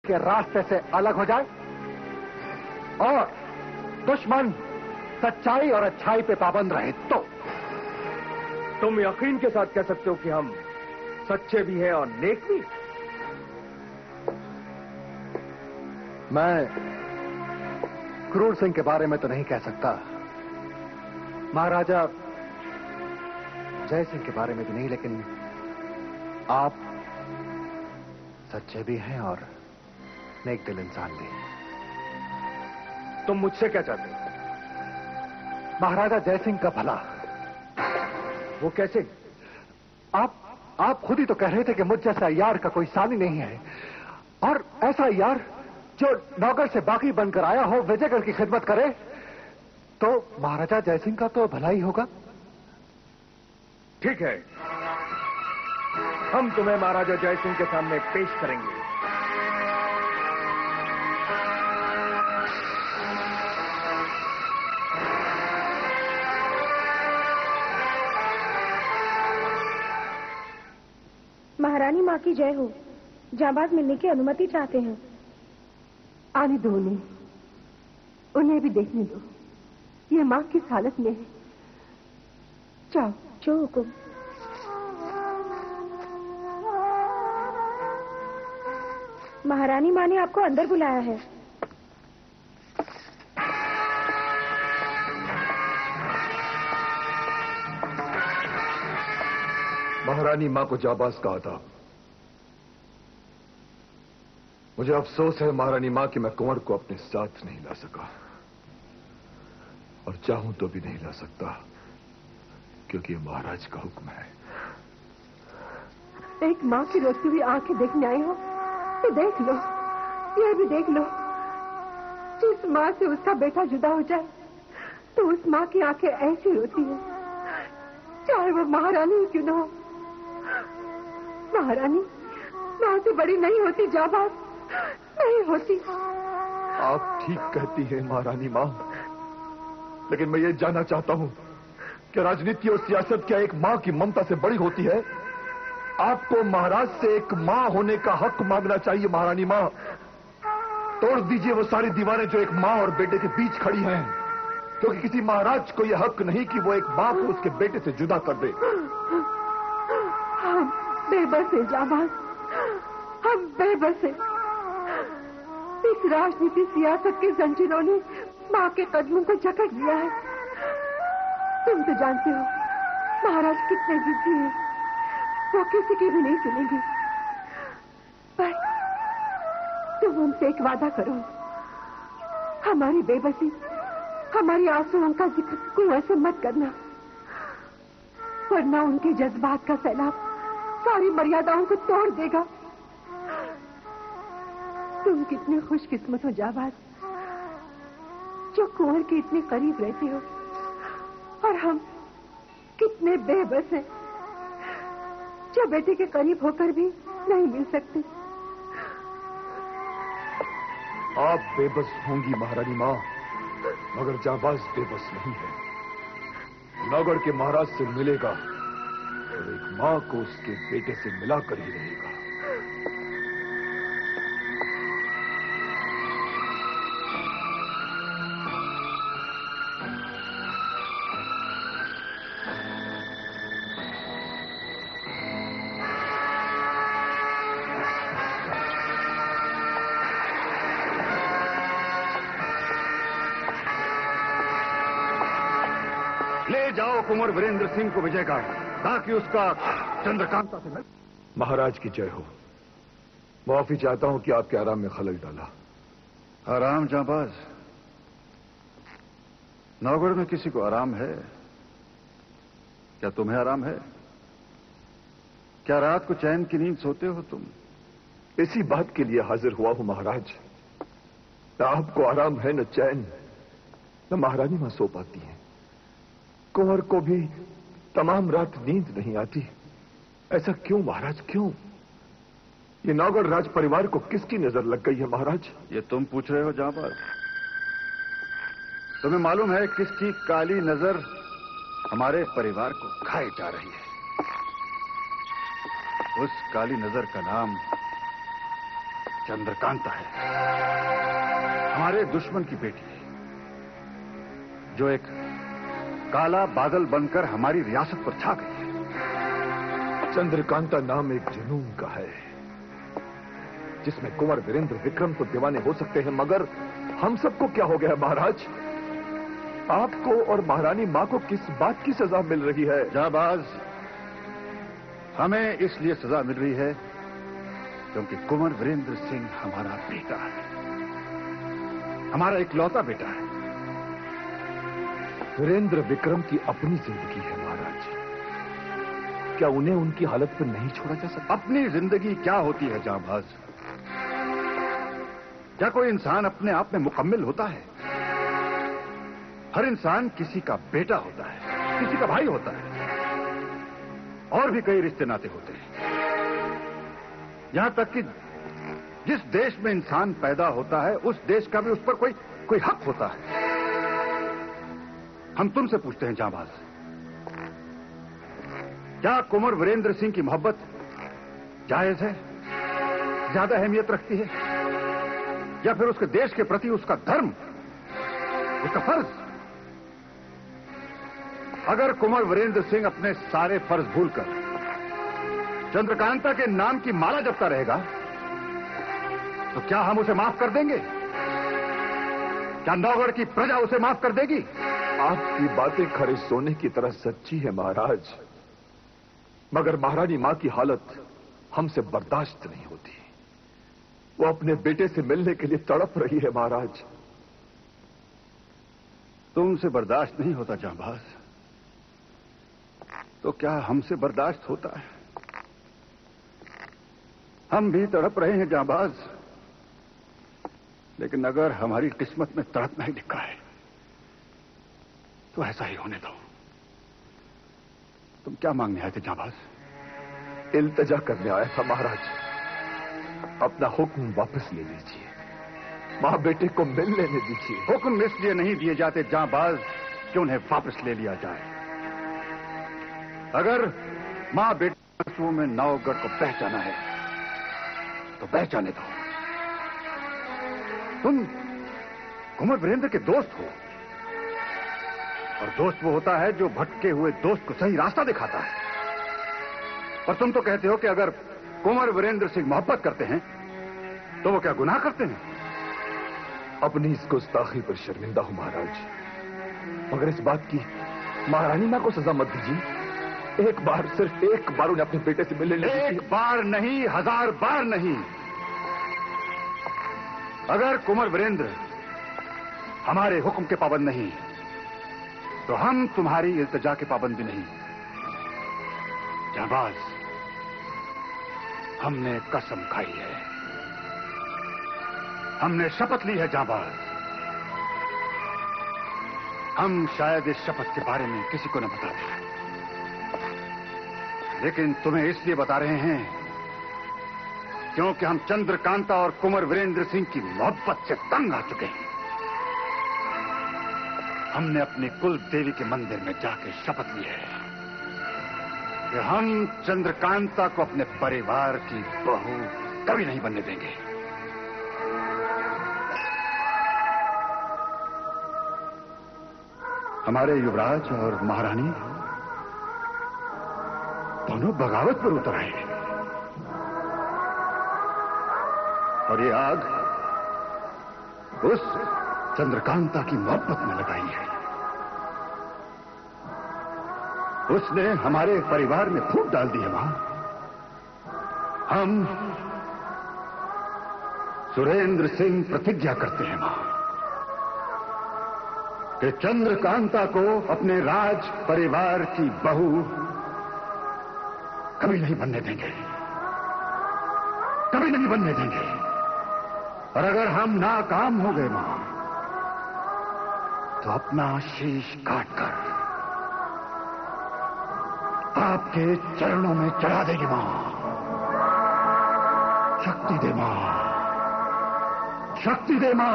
के रास्ते से अलग हो जाए और दुश्मन सच्चाई और अच्छाई पे पाबंद रहे तो तुम यकीन के साथ कह सकते हो कि हम सच्चे भी हैं और नेक भी। मैं क्रूर सिंह के बारे में तो नहीं कह सकता, महाराजा जय सिंह के बारे में भी नहीं, लेकिन आप सच्चे भी हैं और नेक दिल इंसान भी। तुम मुझसे क्या चाहते हो? महाराजा जय सिंह का भला। वो कैसे? आप खुद ही तो कह रहे थे कि मुझ जैसा यार का कोई सानी नहीं है, और ऐसा यार जो नौकर से बाकी बनकर आया हो विजयगढ़ की खिदमत करे, तो महाराजा जय सिंह का तो भला ही होगा। ठीक है, हम तुम्हें महाराजा जय सिंह के सामने पेश करेंगे। महारानी माँ की जय हो। जाबाज मिलने की अनुमति चाहते हैं। आने दो उन्हें भी देखने दो। ये माँ किस हालत में है। जाओ। जो हुकुम। महारानी माँ ने आपको अंदर बुलाया है। महारानी माँ को जाबाज कहा था। मुझे अफसोस है महारानी माँ कि मैं कुंवर को अपने साथ नहीं ला सका, और चाहूं तो भी नहीं ला सकता, क्योंकि ये महाराज का हुक्म है। एक माँ की रोती हुई आंखें देखने आई हो तो देख लो, ये भी देख लो। जिस माँ से उसका बेटा जुदा हो जाए तो उस माँ की आंखें ऐसी रोती है, चाहे वो महारानी क्यों ना हो। महारानी माँ से बड़ी नहीं होती, जाबाज नहीं होती। आप ठीक कहती हैं महारानी माँ, लेकिन मैं ये जानना चाहता हूं कि राजनीति और सियासत क्या एक माँ की ममता से बड़ी होती है? आपको महाराज से एक माँ होने का हक मांगना चाहिए। महारानी माँ, तोड़ दीजिए वो सारी दीवारें जो एक माँ और बेटे के बीच खड़ी हैं, क्योंकि किसी महाराज को यह हक नहीं कि वो एक माँ को उसके बेटे से जुदा कर दे। हम बेबस हैं जाबाज, हम बेबस हैं। इस राजनीति सियासत के जंजीरों ने माँ के कदमों को जकड़ लिया है। तुम तो जानते हो महाराज कितने जिद्दी हैं, वो किसी की भी नहीं सुनेंगे। पर तुम उनसे एक वादा करो, हमारी बेबसी, हमारी आंसुओं का जिक्र कुएं से मत करना, वरना उनके जज्बात का सैलाब सारी मर्यादाओं को तोड़ देगा। तुम कितने खुशकिस्मत हो जाबाज, जो कुंवर के इतने करीब रहते हो, और हम कितने बेबस हैं जो बेटे के करीब होकर भी नहीं मिल सकते। आप बेबस होंगी महारानी माँ, मगर जाबाज बेबस नहीं है। नौगढ़ के महाराज से मिलेगा और एक माँ को उसके बेटे से मिलाकर ही रहेगा। ले जाओ कुंवर वीरेंद्र सिंह को विजयगढ़, ताकि उसका चंद्रकांता से मिल। महाराज की जय हो। माफी चाहता हूं कि आपके आराम में खलल डाला। आराम जाबाज? नौगढ़ में किसी को आराम है? क्या तुम्हें आराम है? क्या रात को चैन की नींद सोते हो तुम? इसी बात के लिए हाजिर हुआ हूं महाराज। न आपको आराम है, न चैन, न महारानी मां सो पाती हैं। कुंवर को भी तमाम रात नींद नहीं आती। ऐसा क्यों महाराज, क्यों? ये नौगढ़ राज परिवार को किसकी नजर लग गई है महाराज? ये तुम पूछ रहे हो जाबाज? तुम्हें मालूम है किसकी काली नजर हमारे परिवार को खाए जा रही है? उस काली नजर का नाम चंद्रकांता है, हमारे दुश्मन की बेटी, जो एक काला बादल बनकर हमारी रियासत पर छा गई है। चंद्रकांता नाम एक जुनून का है, जिसमें कुंवर वीरेंद्र विक्रम तो दीवाने हो सकते हैं, मगर हम सबको क्या हो गया महाराज? आपको और महारानी मां को किस बात की सजा मिल रही है? जाबाज, हमें इसलिए सजा मिल रही है क्योंकि कुंवर वीरेंद्र सिंह हमारा बेटा है, हमारा इकलौता बेटा है। वीरेंद्र विक्रम की अपनी जिंदगी है महाराज, क्या उन्हें उनकी हालत पर नहीं छोड़ा जा सकता? अपनी जिंदगी क्या होती है जाबाज? क्या कोई इंसान अपने आप में मुकम्मल होता है? हर इंसान किसी का बेटा होता है, किसी का भाई होता है, और भी कई रिश्ते नाते होते हैं। यहां तक कि जिस देश में इंसान पैदा होता है, उस देश का भी उस पर कोई हक होता है। हम तुमसे पूछते हैं जाबाज, क्या कुंवर वीरेंद्र सिंह की मोहब्बत जायज है, ज्यादा अहमियत रखती है, या फिर उसके देश के प्रति उसका धर्म, उसका फर्ज? अगर कुंवर वीरेंद्र सिंह अपने सारे फर्ज भूलकर चंद्रकांता के नाम की माला जपता रहेगा, तो क्या हम उसे माफ कर देंगे? क्या नौगढ़ की प्रजा उसे माफ कर देगी? आपकी बातें खरे सोने की तरह सच्ची है महाराज, मगर महारानी मां की हालत हमसे बर्दाश्त नहीं होती। वो अपने बेटे से मिलने के लिए तड़प रही है महाराज। तुमसे बर्दाश्त नहीं होता जाबाज, तो क्या हमसे बर्दाश्त होता है? हम भी तड़प रहे हैं जाबाज, लेकिन अगर हमारी किस्मत में तड़पना ही लिखा है तो ऐसा ही होने दो। तुम क्या मांगने आए थे जाबाज? इल्तिजा करने आया था महाराज, अपना हुक्म वापस ले लीजिए, मां बेटे को मिल लेने दीजिए। हुक्म इसलिए नहीं दिए जाते जाबाज कि उन्हें वापस ले लिया जाए। अगर मां बेटे आंसुओं में नौगढ़ को पहचाना है तो पहचाने दो। तुम कुंवर वीरेंद्र के दोस्त हो, और दोस्त वो होता है जो भटके हुए दोस्त को सही रास्ता दिखाता है। और तुम तो कहते हो कि अगर कुंवर वीरेंद्र सिंह मोहब्बत करते हैं तो वो क्या गुनाह करते हैं? अपनी इस गुस्ताखी पर शर्मिंदा हूं महाराज, मगर इस बात की महारानी मां को सजा मत दीजिए। एक बार, सिर्फ एक बार उन्हें अपने बेटे से मिलने दीजिए। एक बार नहीं, 1000 बार नहीं। अगर कुंवर वीरेंद्र हमारे हुक्म के पाबंद नहीं तो हम तुम्हारी इल्तिजा के पाबंद भी नहीं। जाबाज, हमने कसम खाई है, हमने शपथ ली है जाबाज। हम शायद इस शपथ के बारे में किसी को न बता दें, लेकिन तुम्हें इसलिए बता रहे हैं क्योंकि हम चंद्रकांता और कुंवर वीरेंद्र सिंह की मोहब्बत से तंग आ चुके हैं। हमने अपनी कुल देवी के मंदिर में जाकर शपथ ली है कि हम चंद्रकांता को अपने परिवार की बहू कभी नहीं बनने देंगे। हमारे युवराज और महारानी दोनों बगावत पर उतर आए हैं, और ये आग उस चंद्रकांता की मोहब्बत में लगाई है। उसने हमारे परिवार में फूट डाल दी है मां। हम सुरेंद्र सिंह प्रतिज्ञा करते हैं मां कि चंद्रकांता को अपने राज परिवार की बहू कभी नहीं बनने देंगे, कभी नहीं बनने देंगे। और अगर हम नाकाम हो गए मां, तो अपना शीश काटकर आपके चरणों में चढ़ा देंगे मां। शक्ति दे मां, शक्ति दे मां,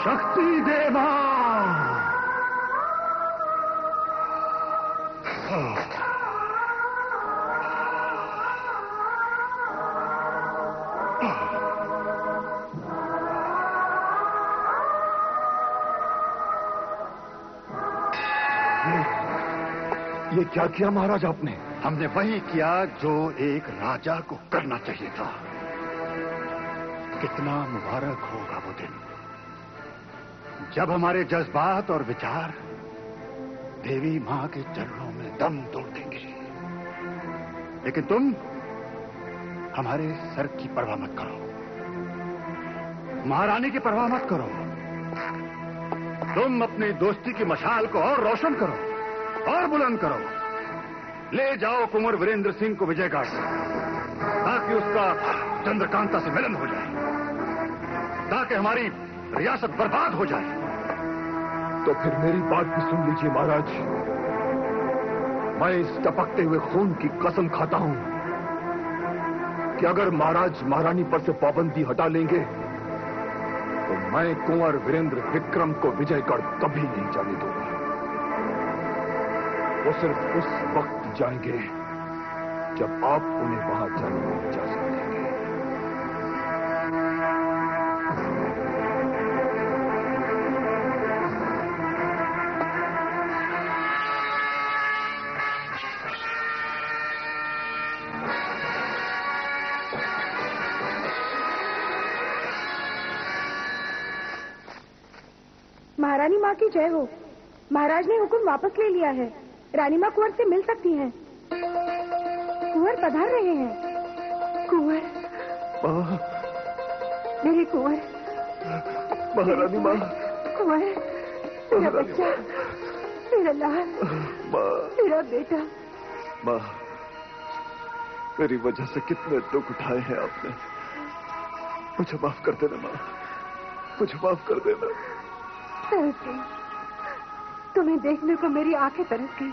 शक्ति दे मां। ये क्या किया महाराज आपने? हमने वही किया जो एक राजा को करना चाहिए था। कितना मुबारक होगा वो दिन जब हमारे जज्बात और विचार देवी मां के चरणों में दम तोड़ देंगे। लेकिन तुम हमारे सर की परवाह मत करो, महारानी की परवाह मत करो। तुम अपनी दोस्ती की मशाल को और रोशन करो और बुलंद करो। ले जाओ कुंवर वीरेंद्र सिंह को विजयगढ़ ताकि उसका चंद्रकांता से मिलन हो जाए, ताकि हमारी रियासत बर्बाद हो जाए। तो फिर मेरी बात भी सुन लीजिए महाराज। मैं इस टपकते हुए खून की कसम खाता हूं कि अगर महाराज महारानी पर से पाबंदी हटा लेंगे तो मैं कुंवर वीरेंद्र विक्रम को विजयगढ़ कभी नहीं जाने दूंगा। वो सिर्फ उस वक्त जाएंगे जब आप उन्हें वहां जाने की इजाजत देंगे। महारानी माँ की जय हो। महाराज ने हुक्म वापस ले लिया है। रानी माँ कुंवर से मिल सकती हैं। कुंवर पधार रहे हैं। कुंवर, मेरे कुंवर, महारानी माँ, कुंवर, मेरा बच्चा, मेरा लाल, मेरा बेटा। माँ, मेरी वजह से कितने दुख उठाए हैं आपने। मुझे माफ कर देना माँ, मुझे माफ कर देना। तरस गई, तुम्हें देखने को मेरी आंखें तरस गई।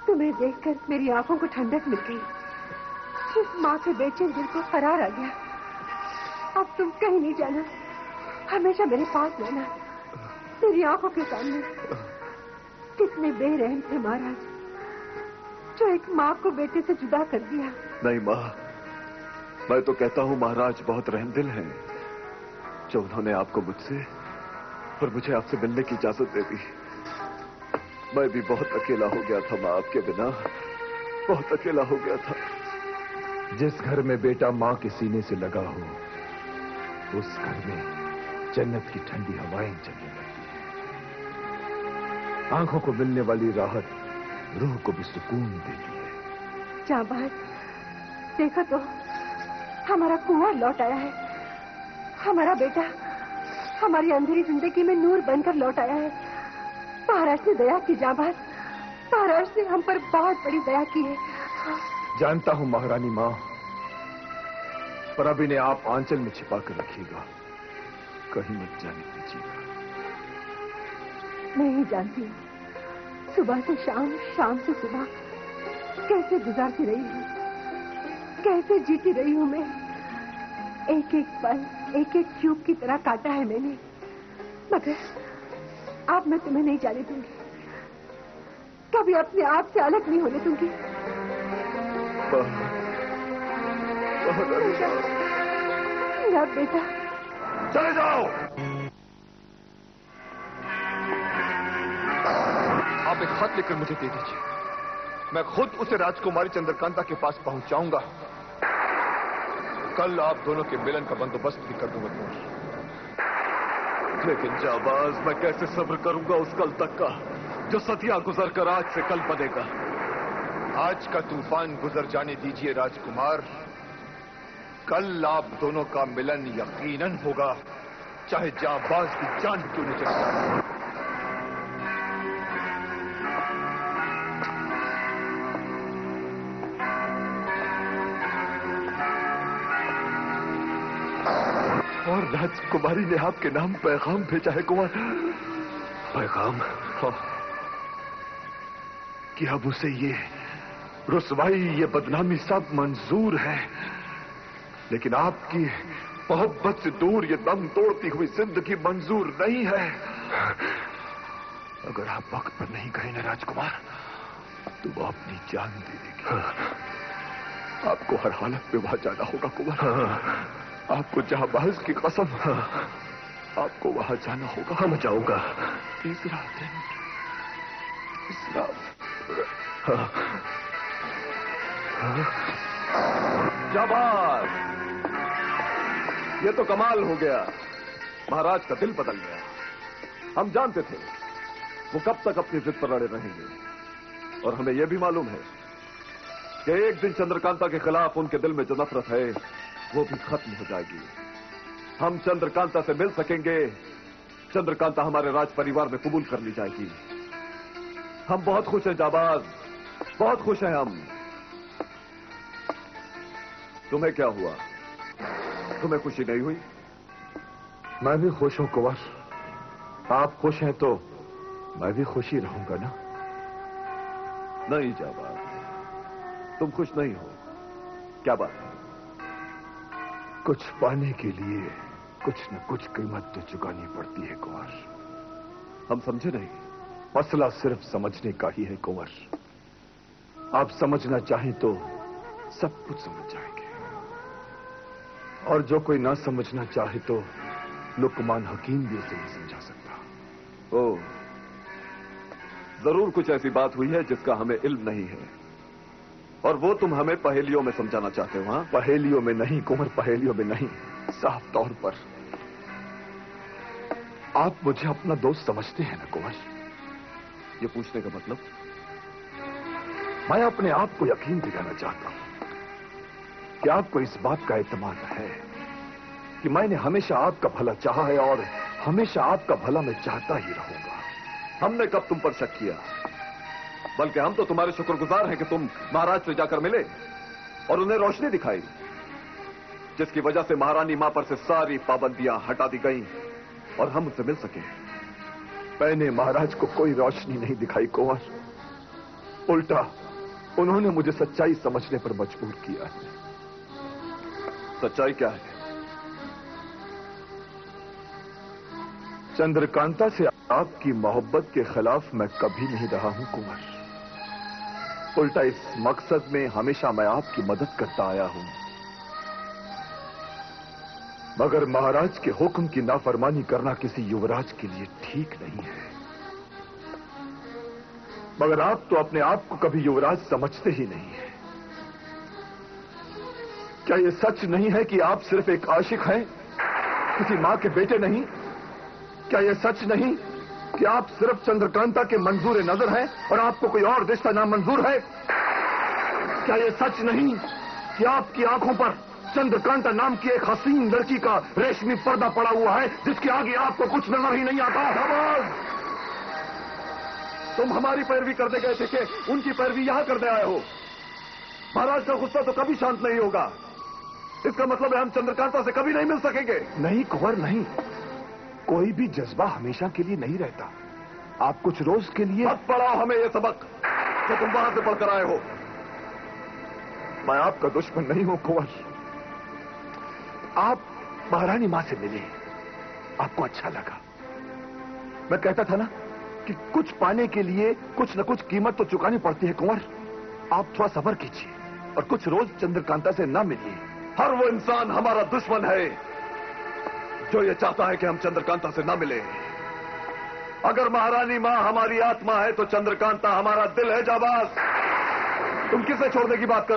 तुम्हें देखकर मेरी आंखों को ठंडक मिल गई। इस माँ के बेचैन दिल को करार आ गया। अब तुम कहीं नहीं जाना, हमेशा मेरे पास रहना, तेरी आंखों के सामने। कितने बेरहम थे महाराज, जो एक माँ को बेटे से जुदा कर दिया। नहीं माँ, मैं तो कहता हूँ महाराज बहुत रहमदिल हैं जो उन्होंने आपको मुझसे और मुझे आपसे मिलने की इजाजत दे दी। मैं भी बहुत अकेला हो गया था माँ, आपके बिना बहुत अकेला हो गया था। जिस घर में बेटा माँ के सीने से लगा हो, उस घर में जन्नत की ठंडी हवाएं चलने लगती हैं। आंखों को मिलने वाली राहत रूह को भी सुकून देती है। जाबाज, देखो तो हमारा कुंवर लौट आया है। हमारा बेटा हमारी अंधेरी जिंदगी में नूर बनकर लौट आया है। महाराज ने दया की जाबाज, महाराज ने हम पर बहुत बड़ी दया की है। जानता हूं महारानी माँ, पर अब इन्हें आप आंचल में छिपा कर रखिएगा, कहीं मत जाने दीजिएगा। मैं ही जानती हूँ, सुबह से शाम, शाम से सुबह कैसे गुजारती रही हूँ, कैसे जीती रही हूँ मैं। एक एक पल, एक एक चूक की तरह काटा है मैंने, मगर अब मैं तुम्हें नहीं जाने दूंगी। कभी अपने आप से अलग नहीं होने दूंगी। मेरा बेटा, चले जाओ। आप एक खत लिखकर मुझे दे दीजिए, मैं खुद उसे राजकुमारी चंद्रकांता के पास पहुंचाऊंगा। कल आप दोनों के मिलन का बंदोबस्त भी कर दूंगा। लेकिन जाबाज, मैं कैसे सब्र करूंगा उस कल तक का जो सदियां गुजर कर आज से कल बनेगा। आज का तूफान गुजर जाने दीजिए राजकुमार। कल आप दोनों का मिलन यकीनन होगा, चाहे जाबाज की जान क्यों न चली जाए। और राजकुमारी ने आपके नाम पैगाम भेजा है कुंवर। पैगाम? हाँ। कि अब उसे ये रुसवाई, ये बदनामी सब मंजूर है, लेकिन आपकी मोहब्बत से दूर ये दम तोड़ती हुई जिंदगी मंजूर नहीं है। अगर आप वक्त पर नहीं गए ना राजकुमार, तो वो अपनी जान दे देगी। आपको हर हालत में वहां जाना होगा कुंवर। आपको जाबाज की कसम, आपको वहां जाना होगा। मैं जाऊंगा। तीसरा दिन, तीसरा शाबाश, ये तो कमाल हो गया। महाराज का दिल बदल गया। हम जानते थे वो कब तक अपनी जिद पर अड़े रहेंगे, और हमें यह भी मालूम है कि एक दिन चंद्रकांता के खिलाफ उनके दिल में जो नफरत है वो भी खत्म हो जाएगी। हम चंद्रकांता से मिल सकेंगे, चंद्रकांता हमारे राज परिवार में कबूल कर ली जाएगी। हम बहुत खुश हैं जाबाज, बहुत खुश हैं हम। तुम्हें क्या हुआ? तुम्हें खुशी नहीं हुई? मैं भी खुश हूं कुंवर। आप खुश हैं तो मैं भी खुश ही रहूंगा ना। नहीं जाबाज, तुम खुश नहीं हो। क्या बात है? कुछ पाने के लिए कुछ न कुछ कीमत तो चुकानी पड़ती है कुंवर। हम समझे नहीं। मसला सिर्फ समझने का ही है कुंवर। आप समझना चाहें तो सब कुछ समझ जाएंगे, और जो कोई ना समझना चाहे तो लुकमान हकीम भी उसे नहीं समझा सकता। ओह, जरूर कुछ ऐसी बात हुई है जिसका हमें इल्म नहीं है, और वो तुम हमें पहेलियों में समझाना चाहते हो। हाँ, पहेलियों में नहीं कुंवर, पहेलियों में नहीं, साफ तौर पर। आप मुझे अपना दोस्त समझते हैं ना कुंवर? ये पूछने का मतलब? मैं अपने आप को यकीन दिलाना चाहता हूं कि आपको इस बात का एतमाद है कि मैंने हमेशा आपका भला चाहा है, और हमेशा आपका भला मैं चाहता ही रहूंगा। हमने कब तुम पर शक किया? बल्कि हम तो तुम्हारे शुक्रगुजार हैं कि तुम महाराज से जाकर मिले और उन्हें रोशनी दिखाई, जिसकी वजह से महारानी मां पर से सारी पाबंदियां हटा दी गईं और हम उनसे मिल सके। मैंने महाराज को कोई रोशनी नहीं दिखाई कुंवर, उल्टा उन्होंने मुझे सच्चाई समझने पर मजबूर किया है। सच्चाई क्या है? चंद्रकांता से आपकी मोहब्बत के खिलाफ मैं कभी नहीं रहा हूं कुंवर। उल्टा इस मकसद में हमेशा मैं आपकी मदद करता आया हूं। मगर महाराज के हुक्म की नाफरमानी करना किसी युवराज के लिए ठीक नहीं है। मगर आप तो अपने आप को कभी युवराज समझते ही नहीं है। क्या यह सच नहीं है कि आप सिर्फ एक आशिक हैं, किसी मां के बेटे नहीं? क्या यह सच नहीं कि आप सिर्फ चंद्रकांता के मंजूर नजर हैं और आपको कोई और रिश्ता नामंजूर है? क्या यह सच नहीं कि आपकी आंखों पर चंद्रकांता नाम की एक हसीन लड़की का रेशमी पर्दा पड़ा हुआ है, जिसके आगे आपको कुछ नजर ही नहीं आता? तुम हमारी पैरवी करने गए थे कि उनकी पैरवी यहां करने आए हो? महाराज का गुस्सा तो कभी शांत नहीं होगा। इसका मतलब है हम चंद्रकांता से कभी नहीं मिल सकेंगे। नहीं कुंवर, नहीं। कोई भी जज्बा हमेशा के लिए नहीं रहता। आप कुछ रोज के लिए। मत पढ़ाओ हमें यह सबक जो तुम वहां से पढ़कर आए हो। मैं आपका दुश्मन नहीं हूं कुंवर। आप महारानी मां से मिले, आपको अच्छा लगा। मैं कहता था ना कि कुछ पाने के लिए कुछ न कुछ कीमत तो चुकानी पड़ती है कुंवर। आप थोड़ा सब्र कीजिए और कुछ रोज चंद्रकांता से ना मिलिए। हर वो इंसान हमारा दुश्मन है जो ये चाहता है कि हम चंद्रकांता से ना मिले। अगर महारानी मां हमारी आत्मा है तो चंद्रकांता हमारा दिल है। जाबाज, तुम किसे छोड़ने की बात कर